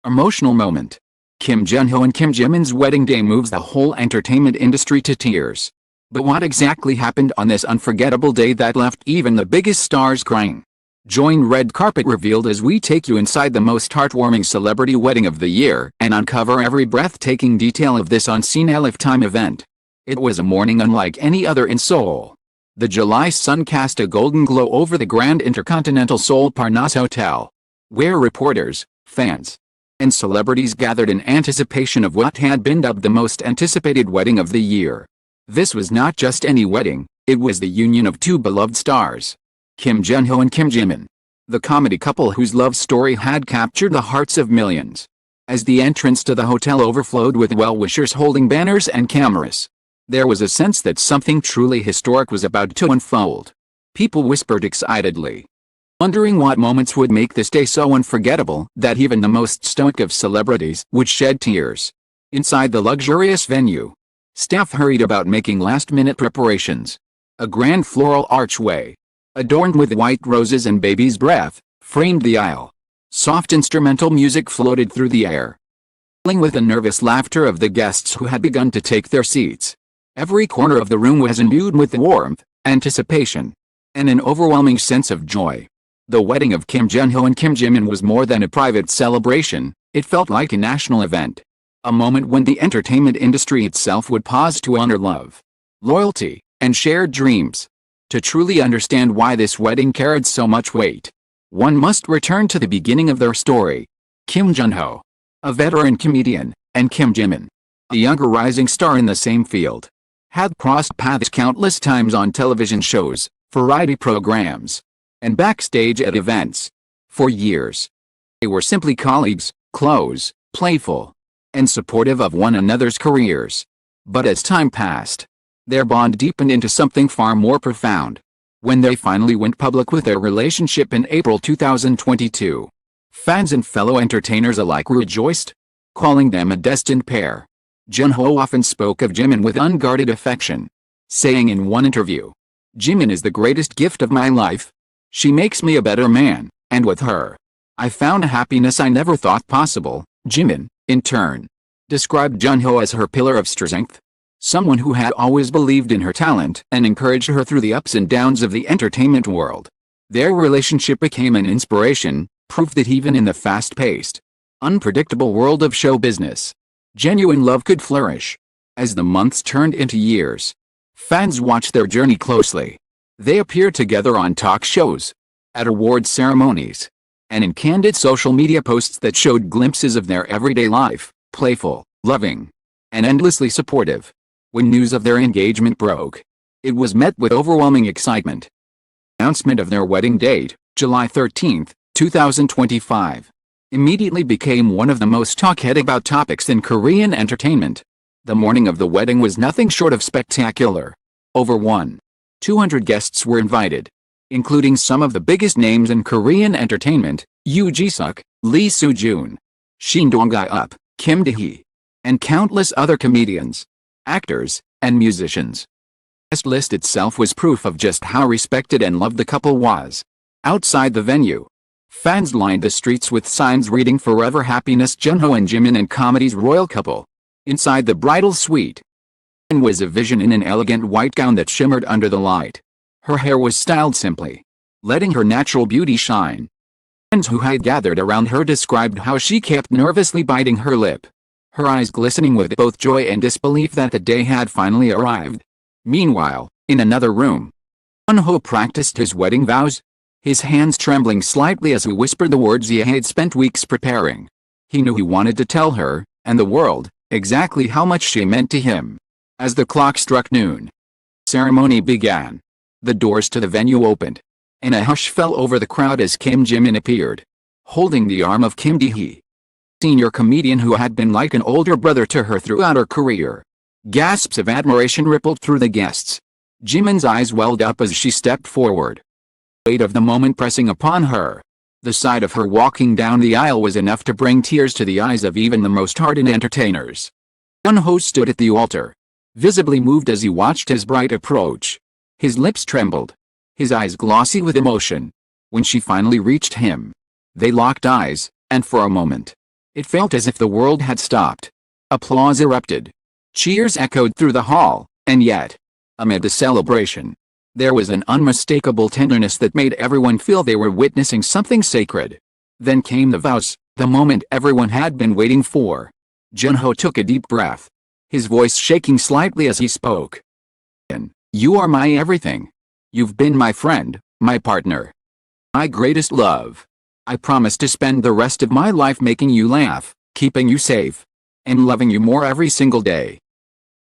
Emotional moment. Kim Junho and Kim Jimin's wedding day moves the whole entertainment industry to tears. But what exactly happened on this unforgettable day that left even the biggest stars crying? Join Red Carpet Revealed as we take you inside the most heartwarming celebrity wedding of the year and uncover every breathtaking detail of this unseen a lifetime event. It was a morning unlike any other in Seoul. The July sun cast a golden glow over the Grand Intercontinental Seoul Parnas Hotel, where reporters, fans, and celebrities gathered in anticipation of what had been dubbed the most anticipated wedding of the year. This was not just any wedding, it was the union of two beloved stars, Kim Junho and Kim Jimin, the comedy couple whose love story had captured the hearts of millions. As the entrance to the hotel overflowed with well-wishers holding banners and cameras, there was a sense that something truly historic was about to unfold. People whispered excitedly, wondering what moments would make this day so unforgettable that even the most stoic of celebrities would shed tears. Inside the luxurious venue, staff hurried about making last-minute preparations. A grand floral archway, adorned with white roses and baby's breath, framed the aisle. Soft instrumental music floated through the air, filling with the nervous laughter of the guests who had begun to take their seats. Every corner of the room was imbued with warmth, anticipation, and an overwhelming sense of joy. The wedding of Kim Junho and Kim Jimin was more than a private celebration, it felt like a national event. A moment when the entertainment industry itself would pause to honor love, loyalty, and shared dreams. To truly understand why this wedding carried so much weight, one must return to the beginning of their story. Kim Junho, a veteran comedian, and Kim Jimin, a younger rising star in the same field, had crossed paths countless times on television shows, variety programs, and backstage at events. For years, they were simply colleagues, close, playful, and supportive of one another's careers. But as time passed, their bond deepened into something far more profound. When they finally went public with their relationship in April 2022, fans and fellow entertainers alike rejoiced, calling them a destined pair. Junho often spoke of Jimin with unguarded affection, saying in one interview, "Jimin is the greatest gift of my life. She makes me a better man, and with her, I found a happiness I never thought possible." Jimin, in turn, described Junho as her pillar of strength, someone who had always believed in her talent and encouraged her through the ups and downs of the entertainment world. Their relationship became an inspiration, proof that even in the fast-paced, unpredictable world of show business, genuine love could flourish. As the months turned into years, fans watched their journey closely. They appeared together on talk shows, at award ceremonies, and in candid social media posts that showed glimpses of their everyday life, playful, loving, and endlessly supportive. When news of their engagement broke, it was met with overwhelming excitement. The announcement of their wedding date, July 13, 2025, immediately became one of the most talked about topics in Korean entertainment. The morning of the wedding was nothing short of spectacular. Over 1,200 guests were invited, including some of the biggest names in Korean entertainment: Yoo Ji-suk, Lee Soo-jun, Shin Dong-gi-up, Kim Dae-hee, and countless other comedians, actors, and musicians. The guest list itself was proof of just how respected and loved the couple was. Outside the venue, fans lined the streets with signs reading "Forever Happiness Junho and Jimin and Comedy's Royal Couple." Inside the bridal suite, Jimin was a vision in an elegant white gown that shimmered under the light. Her hair was styled simply, letting her natural beauty shine. Fans who had gathered around her described how she kept nervously biting her lip, her eyes glistening with both joy and disbelief that the day had finally arrived. Meanwhile, in another room, Junho practiced his wedding vows, his hands trembling slightly as he whispered the words he had spent weeks preparing. He knew he wanted to tell her, and the world, exactly how much she meant to him. As the clock struck noon, the ceremony began. The doors to the venue opened, and a hush fell over the crowd as Kim Jimin appeared, holding the arm of Kim Dae-hee, senior comedian who had been like an older brother to her throughout her career. Gasps of admiration rippled through the guests. Jimin's eyes welled up as she stepped forward, the weight of the moment pressing upon her. The sight of her walking down the aisle was enough to bring tears to the eyes of even the most hardened entertainers. Junho stood at the altar, visibly moved as he watched his bride approach. His lips trembled, his eyes glossy with emotion. When she finally reached him, they locked eyes, and for a moment, It felt as if the world had stopped. Applause erupted. Cheers echoed through the hall, and yet, amid the celebration, there was an unmistakable tenderness that made everyone feel they were witnessing something sacred. Then came the vows, the moment everyone had been waiting for. Junho took a deep breath, his voice shaking slightly as he spoke. You are my everything. You've been my friend, my partner, my greatest love. I promise to spend the rest of my life making you laugh, keeping you safe, and loving you more every single day.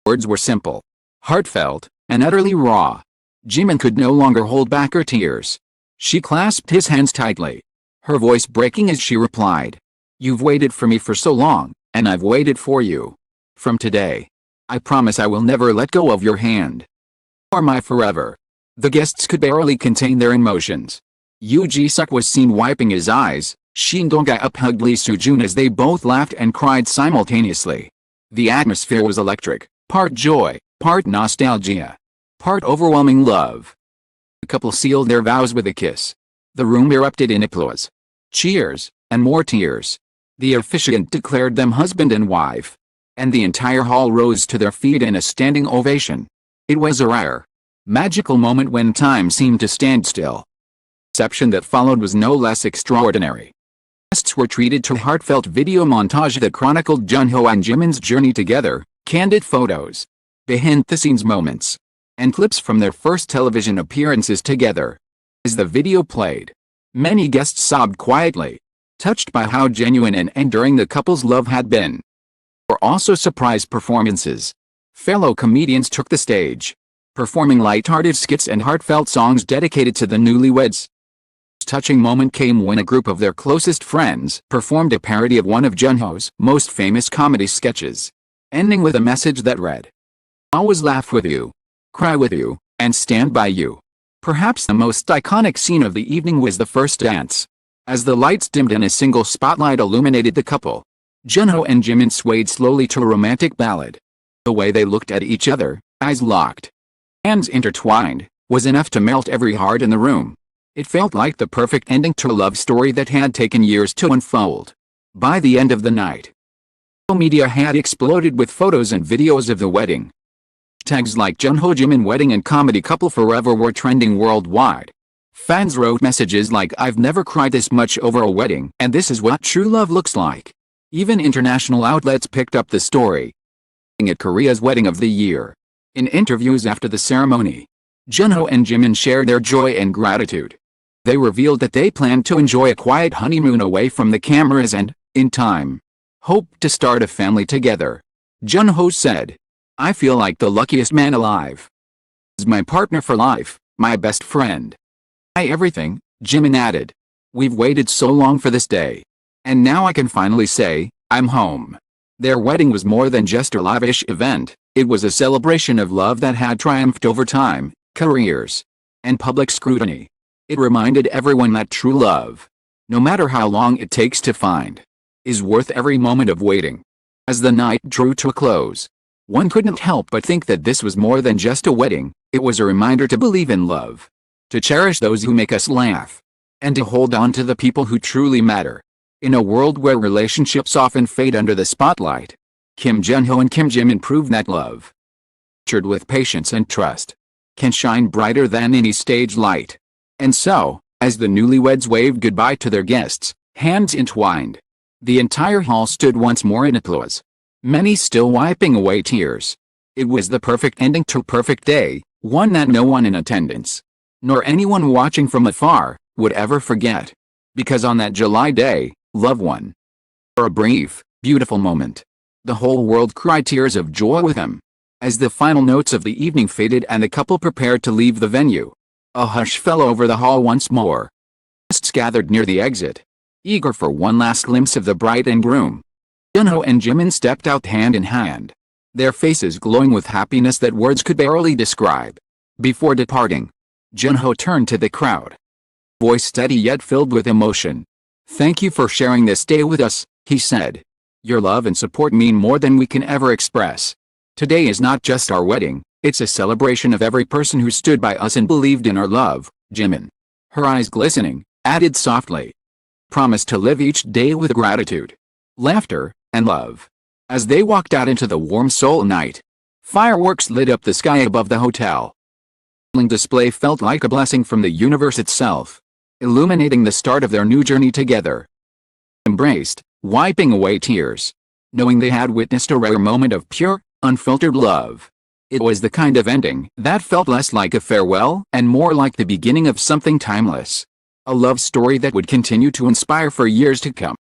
Words were simple, heartfelt, and utterly raw. Jimin could no longer hold back her tears. She clasped his hands tightly, her voice breaking as she replied. You've waited for me for so long, and I've waited for you. From today, I promise I will never let go of your hand. You are my forever. The guests could barely contain their emotions. Yoo Ji-suk was seen wiping his eyes. Shin Dong-ga hugged Lee Soo-jun as they both laughed and cried simultaneously. The atmosphere was electric, part joy, part nostalgia, part overwhelming love. The couple sealed their vows with a kiss. The room erupted in applause, cheers, and more tears. The officiant declared them husband and wife, and the entire hall rose to their feet in a standing ovation. It was a rare, magical moment when time seemed to stand still. The reception that followed was no less extraordinary. Guests were treated to a heartfelt video montage that chronicled Junho and Jimin's journey together, candid photos, behind-the-scenes moments, and clips from their first television appearances together. As the video played, many guests sobbed quietly, touched by how genuine and enduring the couple's love had been. There were also surprise performances. Fellow comedians took the stage, performing light-hearted skits and heartfelt songs dedicated to the newlyweds. This touching moment came when a group of their closest friends performed a parody of one of Junho's most famous comedy sketches, ending with a message that read, "Always laugh with you, cry with you, and stand by you." Perhaps the most iconic scene of the evening was the first dance. As the lights dimmed and a single spotlight illuminated the couple, Junho and Jimin swayed slowly to a romantic ballad. The way they looked at each other, eyes locked, hands intertwined, was enough to melt every heart in the room. It felt like the perfect ending to a love story that had taken years to unfold. By the end of the night, social media had exploded with photos and videos of the wedding. Tags like Junho Jimin wedding and comedy couple forever were trending worldwide. Fans wrote messages like "I've never cried this much over a wedding, and this is what true love looks like." Even international outlets picked up the story, calling it Korea's wedding of the year. In interviews after the ceremony, Junho and Jimin shared their joy and gratitude. They revealed that they planned to enjoy a quiet honeymoon away from the cameras and, in time, hoped to start a family together. Junho said, "I feel like the luckiest man alive. He's my partner for life, my best friend, my everything." Jimin added, "We've waited so long for this day, and now I can finally say, I'm home." Their wedding was more than just a lavish event. It was a celebration of love that had triumphed over time, careers, and public scrutiny. It reminded everyone that true love, no matter how long it takes to find, is worth every moment of waiting. As the night drew to a close, one couldn't help but think that this was more than just a wedding. It was a reminder to believe in love, to cherish those who make us laugh, and to hold on to the people who truly matter. In a world where relationships often fade under the spotlight, Kim Junho and Kim Jimin proved that love, nurtured with patience and trust, can shine brighter than any stage light. And so, as the newlyweds waved goodbye to their guests, hands entwined, the entire hall stood once more in applause, many still wiping away tears. It was the perfect ending to a perfect day, one that no one in attendance, nor anyone watching from afar, would ever forget. Because on that July day, love won. For a brief, beautiful moment, the whole world cried tears of joy with them. As the final notes of the evening faded and the couple prepared to leave the venue, a hush fell over the hall once more. Guests gathered near the exit, eager for one last glimpse of the bride and groom. Junho and Jimin stepped out hand in hand, their faces glowing with happiness that words could barely describe. Before departing, Junho turned to the crowd, voice steady yet filled with emotion. "Thank you for sharing this day with us," he said. "Your love and support mean more than we can ever express. Today is not just our wedding, it's a celebration of every person who stood by us and believed in our love." Jimin, her eyes glistening, added softly, "Promise to live each day with gratitude, laughter, and love. As they walked out into the warm soul night, fireworks lit up the sky above the hotel. The display felt like a blessing from the universe itself, illuminating the start of their new journey together. Embraced, wiping away tears, knowing they had witnessed a rare moment of pure, unfiltered love. It was the kind of ending that felt less like a farewell and more like the beginning of something timeless. A love story that would continue to inspire for years to come.